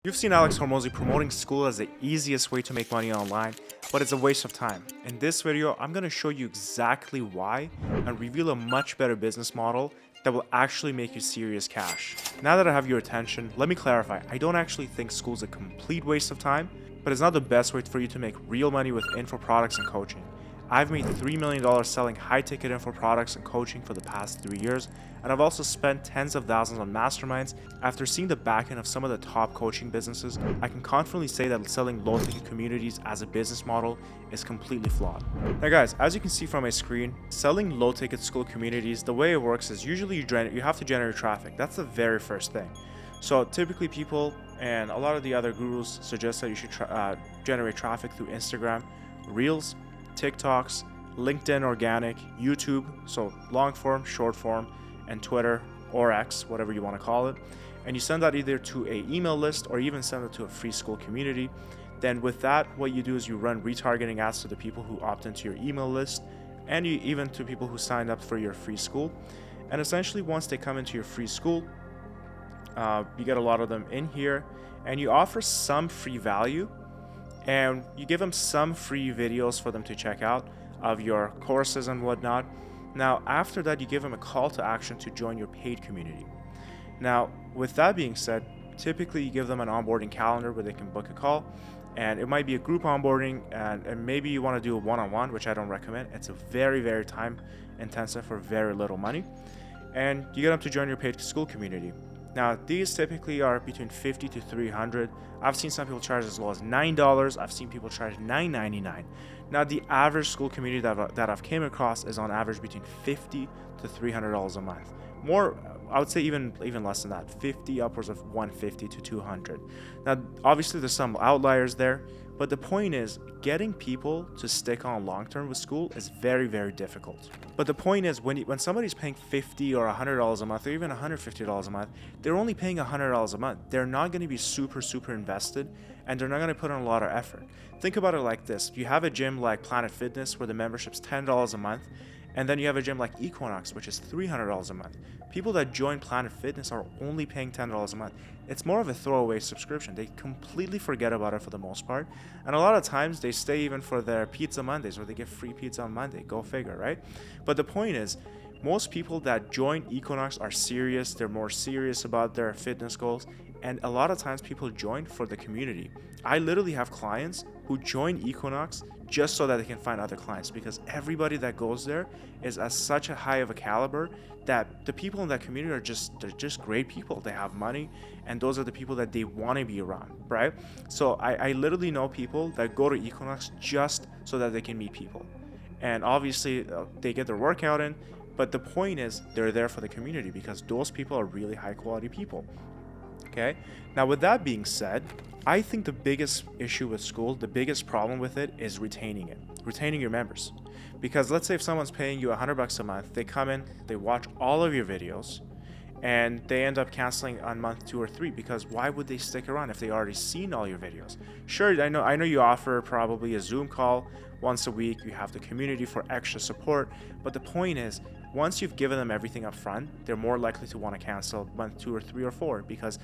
You've seen Alex Hormozi promoting Skool as the easiest way to make money online, but it's a waste of time. In this video, I'm going to show you exactly why and reveal a much better business model that will actually make you serious cash. Now that I have your attention, let me clarify. I don't actually think Skool's a complete waste of time, but it's not the best way for you to make real money with info products and coaching. I've made $3 million selling high-ticket info products and coaching for the past 3 years, and I've also spent tens of thousands on masterminds. After seeing the back end of some of the top coaching businesses, I can confidently say that selling low-ticket communities as a business model is completely flawed. Now guys, as you can see from my screen, selling low-ticket Skool communities, the way it works is usually you have to generate traffic. That's the very first thing. So typically people and a lot of the other gurus suggest that you should generate traffic through Instagram, Reels, TikToks, LinkedIn organic, YouTube, so long form, short form, and Twitter or X, whatever you want to call it. And you send that either to an email list or even send it to a free Skool community. Then with that, what you do is you run retargeting ads to the people who opt into your email list and even to people who signed up for your free Skool. And essentially once they come into your free Skool, you get a lot of them in here and you offer some free value. And you give them some free videos for them to check out of your courses and whatnot. Now, after that, you give them a call to action to join your paid community. Now, with that being said, typically you give them an onboarding calendar where they can book a call. And it might be a group onboarding, and maybe you want to do a one-on-one, which I don't recommend. It's a very, very time intensive for very little money. And you get them to join your paid Skool community. Now, these typically are between $50 to $300. I've seen some people charge as low as $9. I've seen people charge $9.99. Now, the average Skool community that I've came across is on average between $50 to $300 a month. More, I would say even less than that, 50 upwards of 150 to 200. Now, obviously there's some outliers there, but the point is getting people to stick on long term with Skool is very, very difficult. But the point is when somebody's paying $50 or $100 a month or even $150 a month, they're only paying $100 a month. They're not going to be super invested, and they're not going to put in a lot of effort. Think about it like this. You have a gym like Planet Fitness where the membership's $10 a month, and then you have a gym like Equinox, which is $300 a month. People that join Planet Fitness are only paying $10 a month. It's more of a throwaway subscription. They completely forget about it for the most part. And a lot of times they stay even for their Pizza Mondays where they get free pizza on Monday. Go figure, right? But the point is, most people that join Equinox are serious. They're more serious about their fitness goals. And a lot of times people join for the community. I literally have clients who join Equinox just so that they can find other clients, because everybody that goes there is at such a high of a caliber that the people in that community they're just great people. They have money, and those are the people that they want to be around, right? So I literally know people that go to Equinox just so that they can meet people. And obviously they get their workout in, but the point is they're there for the community because those people are really high quality people. Okay, now with that being said, I think the biggest issue with Skool, the biggest problem with it is retaining your members. Because let's say if someone's paying you $100 a month, they come in, they watch all of your videos, and they end up canceling on month 2 or 3, because why would they stick around if they already seen all your videos? Sure, I know you offer probably a Zoom call once a week, you have the community for extra support, but the point is, once you've given them everything up front, they're more likely to want to cancel month 2 or 3 or 4 because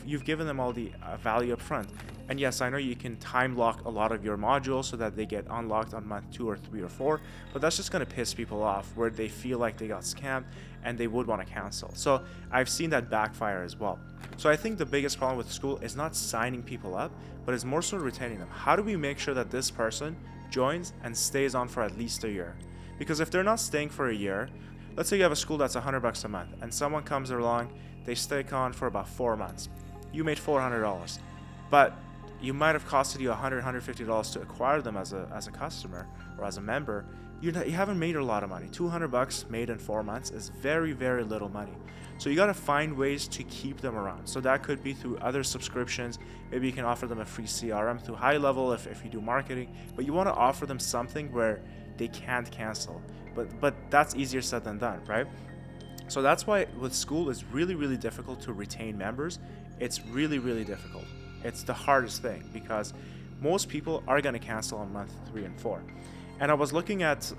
you've given them all the value up front. And yes, I know you can time lock a lot of your modules so that they get unlocked on month 2 or 3 or 4, but that's just going to piss people off where they feel like they got scammed and they would want to cancel. So I've seen that backfire as well. So I think the biggest problem with Skool is not signing people up, but it's more so retaining them. How do we make sure that this person joins and stays on for at least a year? Because if they're not staying for a year, let's say you have a Skool that's $100 a month and someone comes along, they stick on for about 4 months. You made $400, but you might have costed you $150 to acquire them as a customer or as a member. You haven't made a lot of money. $200 made in 4 months is very, very little money. So you got to find ways to keep them around. So that could be through other subscriptions. Maybe you can offer them a free CRM through High Level if you do marketing, but you want to offer them something where they can't cancel. But that's easier said than done, right? So that's why with Skool it's really difficult to retain members. It's really difficult. It's the hardest thing because most people are going to cancel on month 3 and 4. And I was looking at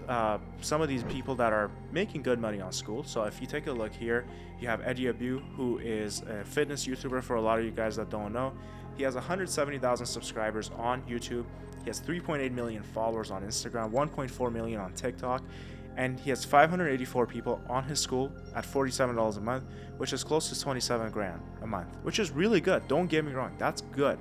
some of these people that are making good money on Skool. So if you take a look here, you have Eddie Abu, who is a fitness YouTuber for a lot of you guys that don't know. He has 170,000 subscribers on YouTube. He has 3.8 million followers on Instagram, 1.4 million on TikTok, and he has 584 people on his Skool at $47 a month, which is close to 27 grand a month, which is really good. Don't get me wrong, that's good.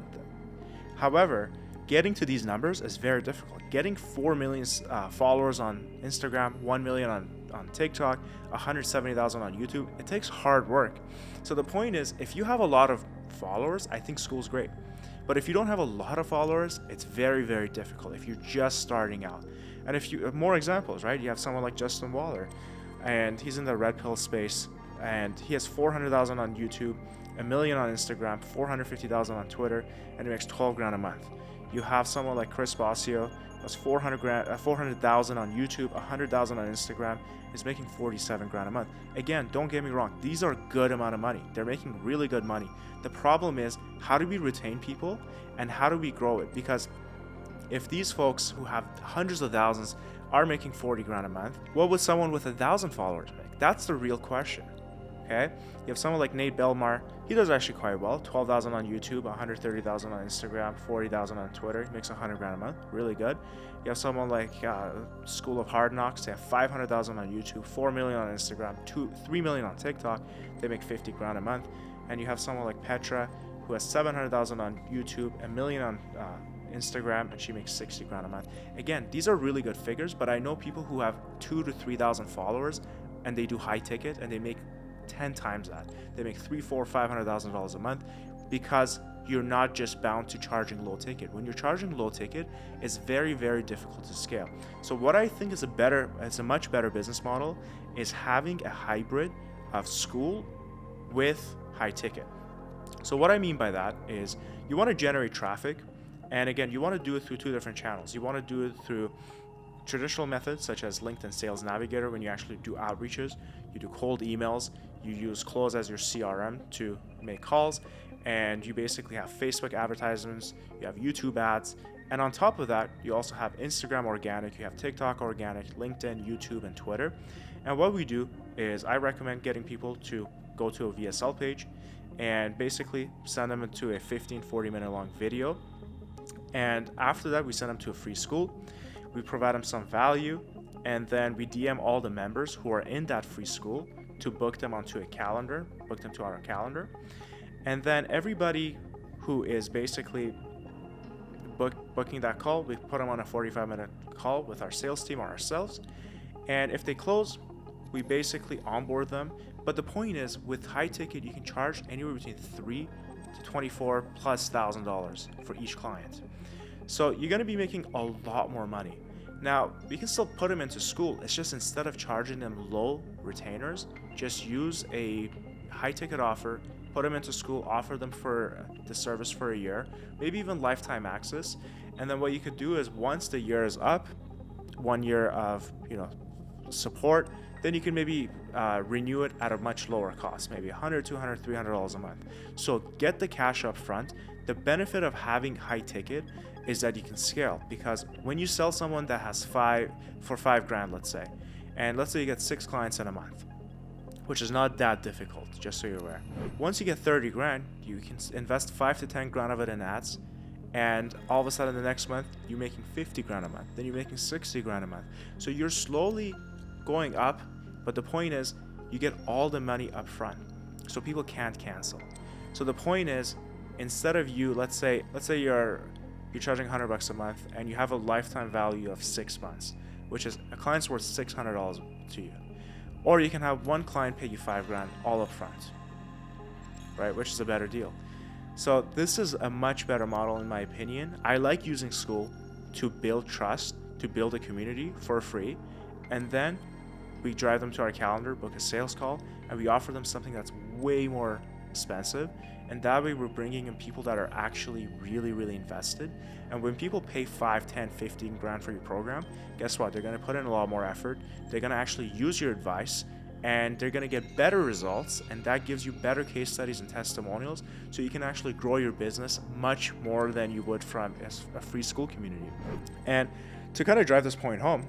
However, getting to these numbers is very difficult. Getting 4 million followers on Instagram, 1 million on TikTok, 170,000 on YouTube, it takes hard work. So the point is, if you have a lot of followers, I think Skool's great. But if you don't have a lot of followers, it's very, very difficult if you're just starting out. And if you have more examples, right? You have someone like Justin Waller, and he's in the red pill space, and he has 400,000 on YouTube, 1 million on Instagram, 450,000 on Twitter, and he makes 12 grand a month. You have someone like Chris Bosio, that's 400,000 on YouTube, 100,000 on Instagram, is making 47 grand a month. Again, don't get me wrong, these are good amount of money. They're making really good money. The problem is, how do we retain people and how do we grow it? Because if these folks who have hundreds of thousands are making 40 grand a month, what would someone with 1,000 followers make? That's the real question. Okay, you have someone like Nate Belmar. He does actually quite well. 12,000 on YouTube, 130,000 on Instagram, 40,000 on Twitter. He makes 100 grand a month. Really good. You have someone like School of Hard Knocks. They have 500,000 on YouTube, 4 million on Instagram, 3 million on TikTok. They make 50 grand a month. And you have someone like Petra, who has 700,000 on YouTube, 1 million on Instagram, and she makes 60 grand a month. Again, these are really good figures, but I know people who have 2,000 to 3,000 followers and they do high ticket and they make 10 times that. They make $300,000, $400,000, $500,000 a month, because you're not just bound to charging low ticket. When you're charging low ticket, it's very, very difficult to scale. So what I think is a much better business model is having a hybrid of Skool with high ticket. So what I mean by that is you want to generate traffic, and again, you want to do it through two different channels. You want to do it through traditional methods such as LinkedIn Sales Navigator, when you actually do outreaches, you do cold emails, you use Close as your CRM to make calls, and you basically have Facebook advertisements, you have YouTube ads, and on top of that, you also have Instagram organic, you have TikTok organic, LinkedIn, YouTube, and Twitter. And what we do is I recommend getting people to go to a VSL page and basically send them into a 15-40 minute long video. And after that, we send them to a free Skool. We provide them some value, and then we DM all the members who are in that free Skool to book them onto a calendar, book them to our calendar. And then everybody who is basically booking that call, we put them on a 45-minute call with our sales team or ourselves. And if they close, we basically onboard them. But the point is, with high ticket, you can charge anywhere between $3,000 to $24,000+ for each client. So you're going to be making a lot more money. Now, we can still put them into Skool. It's just instead of charging them low retainers, just use a high ticket offer, put them into Skool, offer them for the service for a year, maybe even lifetime access. And then what you could do is, once the year is up, 1 year of support, then you can maybe renew it at a much lower cost, maybe $100, $200, $300 a month. So get the cash up front. The benefit of having high ticket is that you can scale, because when you sell someone that has for 5 grand, let's say, and let's say you get 6 clients in a month, which is not that difficult, just so you're aware. Once you get 30 grand, you can invest 5 to 10 grand of it in ads, and all of a sudden the next month you're making 50 grand a month, then you're making 60 grand a month. So you're slowly going up, but the point is you get all the money up front, so people can't cancel. So the point is, instead of let's say you're charging $100 a month and you have a lifetime value of 6 months, which is a client's worth $600 to you. Or you can have one client pay you 5 grand all up front, right? Which is a better deal. So this is a much better model in my opinion. I like using Skool to build trust, to build a community for free, and then we drive them to our calendar, book a sales call, and we offer them something that's way more expensive. And that way we're bringing in people that are actually really, really invested. And when people pay 5, 10, 15 grand for your program, guess what? They're going to put in a lot more effort. They're going to actually use your advice, and they're going to get better results, and that gives you better case studies and testimonials, so you can actually grow your business much more than you would from a free school community. And to kind of drive this point home,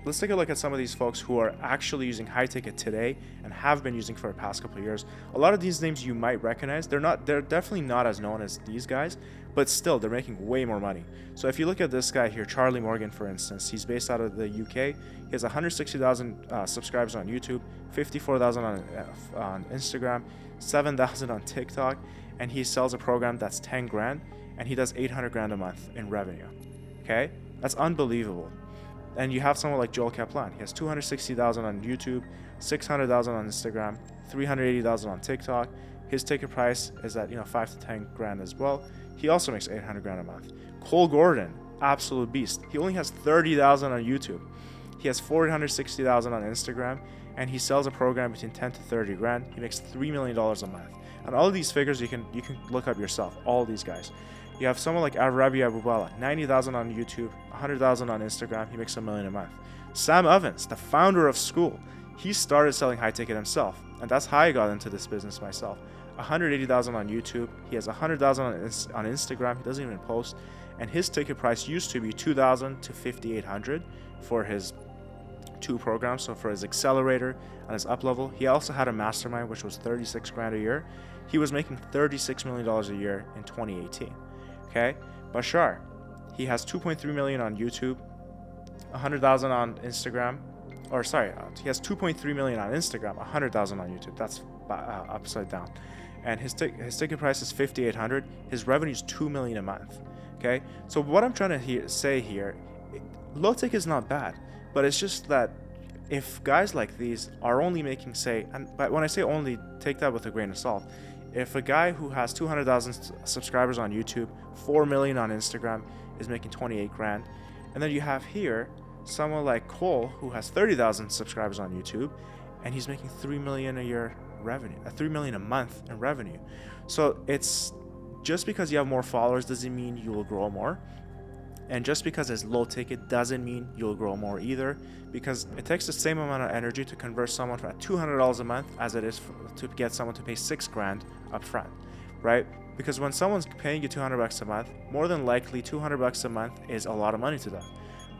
let's take a look at some of these folks who are actually using high ticket today and have been using for the past couple of years. A lot of these names you might recognize. They're definitely not as known as these guys, but still they're making way more money. So if you look at this guy here, Charlie Morgan, for instance, he's based out of the UK. He has 160,000 subscribers on YouTube, 54,000 on Instagram, 7,000 on TikTok, and he sells a program that's 10 grand, and he does 800 grand a month in revenue. Okay, that's unbelievable. And you have someone like Joel Kaplan. He has 260,000 on YouTube, 600,000 on Instagram, 380,000 on TikTok. His ticket price is at 5 to 10 grand as well. He also makes 800 grand a month. Cole Gordon, absolute beast. He only has 30,000 on YouTube. He has 460,000 on Instagram, and he sells a program between 10 to 30 grand. He makes $3 million a month. And all of these figures you can look up yourself. All of these guys. You have someone like Arabi Abubala, 90,000 on YouTube, 100,000 on Instagram. He makes $1 million a month. Sam Evans, the founder of Skool, he started selling high ticket himself, and that's how I got into this business myself. 180,000 on YouTube. He has 100,000 on Instagram. He doesn't even post, and his ticket price used to be 2,000 to 5,800 for his 2 programs. So for his accelerator and his up level, he also had a mastermind, which was 36 grand a year. He was making $36 million a year in 2018. Okay, Bashar, he has 2.3 million on YouTube, 100,000 on Instagram, he has 2.3 million on Instagram, 100,000 on YouTube. That's upside down, and his ticket price is 5,800. His revenue is 2 million a month. Okay, so what I'm trying to say here, low ticket is not bad, but it's just that if guys like these are only making, but when I say only, take that with a grain of salt. If a guy who has 200,000 subscribers on YouTube, 4 million on Instagram, is making 28 grand, and then you have here someone like Cole who has 30,000 subscribers on YouTube, and he's making 3 million a year revenue, 3 million a month in revenue. So it's just because you have more followers doesn't mean you will grow more. And just because it's low ticket doesn't mean you'll grow more either, because it takes the same amount of energy to convert someone for $200 a month as it is to get someone to pay 6 grand up front, right? Because when someone's paying you $200 a month, more than likely $200 a month is a lot of money to them.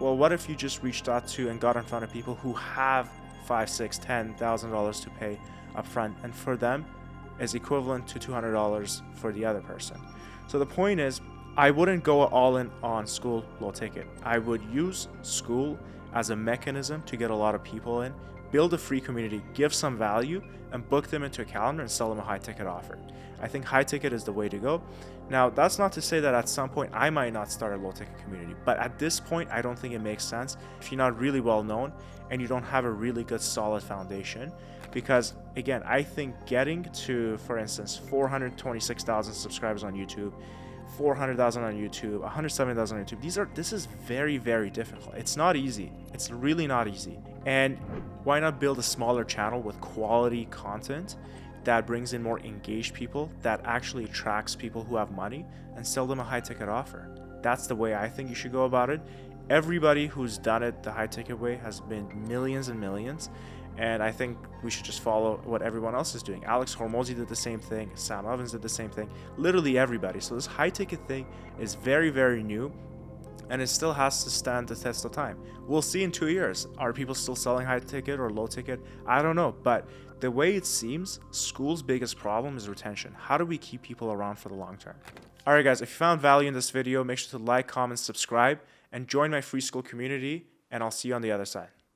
Well, what if you just reached out to and got in front of people who have $5,000, $6,000, $10,000 to pay up front, and for them is equivalent to $200 for the other person? So the point is, I wouldn't go all in on Skool low ticket. I would use Skool as a mechanism to get a lot of people in, build a free community, give some value, and book them into a calendar and sell them a high ticket offer. I think high ticket is the way to go. Now, that's not to say that at some point I might not start a low ticket community, but at this point, I don't think it makes sense if you're not really well known and you don't have a really good solid foundation. Because again, I think getting to, for instance, 426,000 subscribers on YouTube, 400,000 on YouTube, 170,000 on YouTube. This is very, very difficult. It's not easy. It's really not easy. And why not build a smaller channel with quality content that brings in more engaged people, that actually attracts people who have money, and sell them a high ticket offer? That's the way I think you should go about it. Everybody who's done it the high ticket way has been millions and millions. And I think we should just follow what everyone else is doing. Alex Hormozi did the same thing. Sam Evans did the same thing. Literally everybody. So this high ticket thing is very, very new, and it still has to stand the test of time. We'll see in 2 years. Are people still selling high ticket or low ticket? I don't know. But the way it seems, Skool's biggest problem is retention. How do we keep people around for the long term? All right, guys, if you found value in this video, make sure to like, comment, subscribe, and join my free Skool community, and I'll see you on the other side.